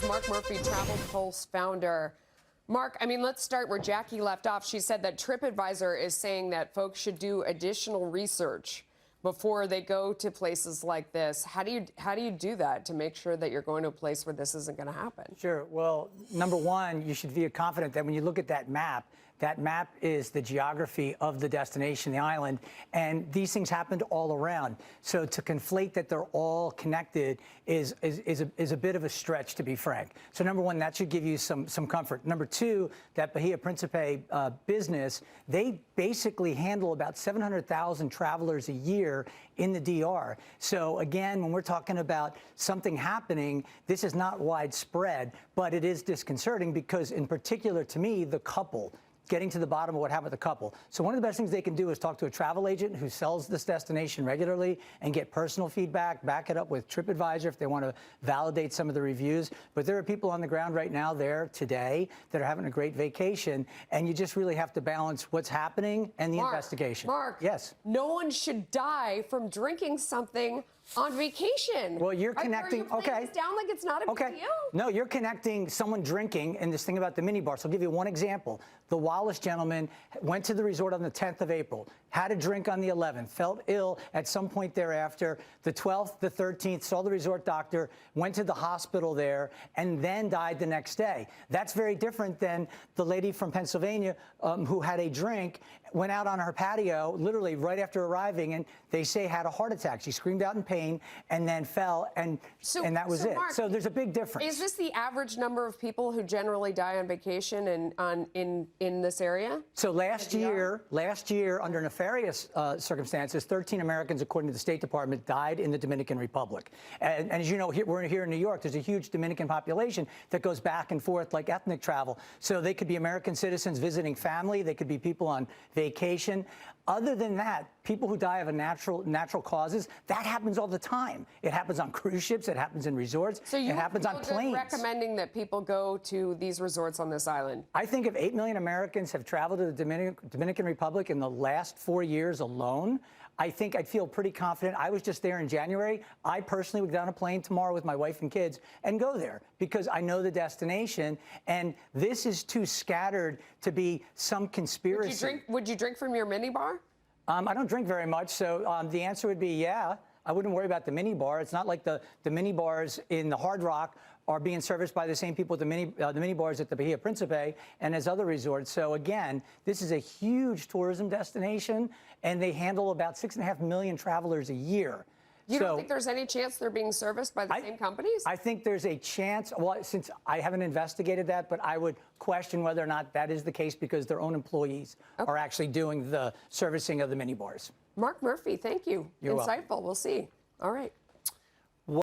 Mark Murphy, TravelPulse founder. Mark, I mean, let's start where Jackie left off. She said that TripAdvisor is saying that folks should do additional research before they go to places like this. How do you do that to make sure that you're going to a place where this isn't going to happen? Sure. Well, number one, you should be confident that when you look at that map is the geography of the destination, the island, and these things happened all around. So to conflate that they're all connected is a bit of a stretch, to be frank. So number one, that should give you some comfort. Number two, that Bahia Principe business, they basically handle about 700,000 travelers a year in the DR. So again, when we're talking about something happening, this is not widespread, but it is disconcerting because, in particular to me, the couple, getting to the bottom of what happened with the couple. So one of the best things they can do is talk to a travel agent who sells this destination regularly and get personal feedback, back it up with TripAdvisor if they want to validate some of the reviews. But there are people on the ground right now there today that are having a great vacation, and you just really have to balance what's happening and the investigation. Mark, yes. No one should die from drinking something on vacation. Well, you're connecting. Are you playing this down like it's not a big deal? No, you're connecting someone drinking and this thing about the minibar. So I'll give you one example. The Wallace gentleman went to the resort on the 10th of April, had a drink on the 11th, felt ill at some point thereafter. The 12th, the 13th, saw the resort doctor, went to the hospital there, and then died the next day. That's very different than the lady from Pennsylvania who had a drink, went out on her patio, literally right after arriving, and they say had a heart attack. She screamed out in pain and then fell, and that was it. Mark, so there's a big difference. Is this the average number of people who generally die on vacation and in this area? So last year, under nefarious circumstances, 13 Americans, according to the State Department, died in the Dominican Republic. And as you know, we're here in New York. There's a huge Dominican population that goes back and forth like ethnic travel. So they could be American citizens visiting family. They could be people on vacation. Other than that, people who die of natural causes, that happens all the time. It happens on cruise ships. It happens in resorts. So it happens on planes. Recommending that people go to these resorts on this island? I think if 8 million Americans have traveled to the Dominican Republic in the last 4 years alone, I think I'd feel pretty confident. I was just there in January. I personally would get on a plane tomorrow with my wife and kids and go there because I know the destination, and this is too scattered to be some conspiracy. Would you drink from your minibar? I don't drink very much, so the answer would be yeah. I wouldn't worry about the minibar. It's not like the minibars in the Hard Rock are being serviced by the same people at the minibars at the Bahia Principe and as other resorts. So again, this is a huge tourism destination, and they handle about 6.5 million travelers a year. You don't think there's any chance they're being serviced by the same companies? I think there's a chance. Well, since I haven't investigated that, but I would question whether or not that is the case because their own employees are actually doing the servicing of the minibars. Mark Murphy, thank you. You're Insightful. welcome. We'll see. All right.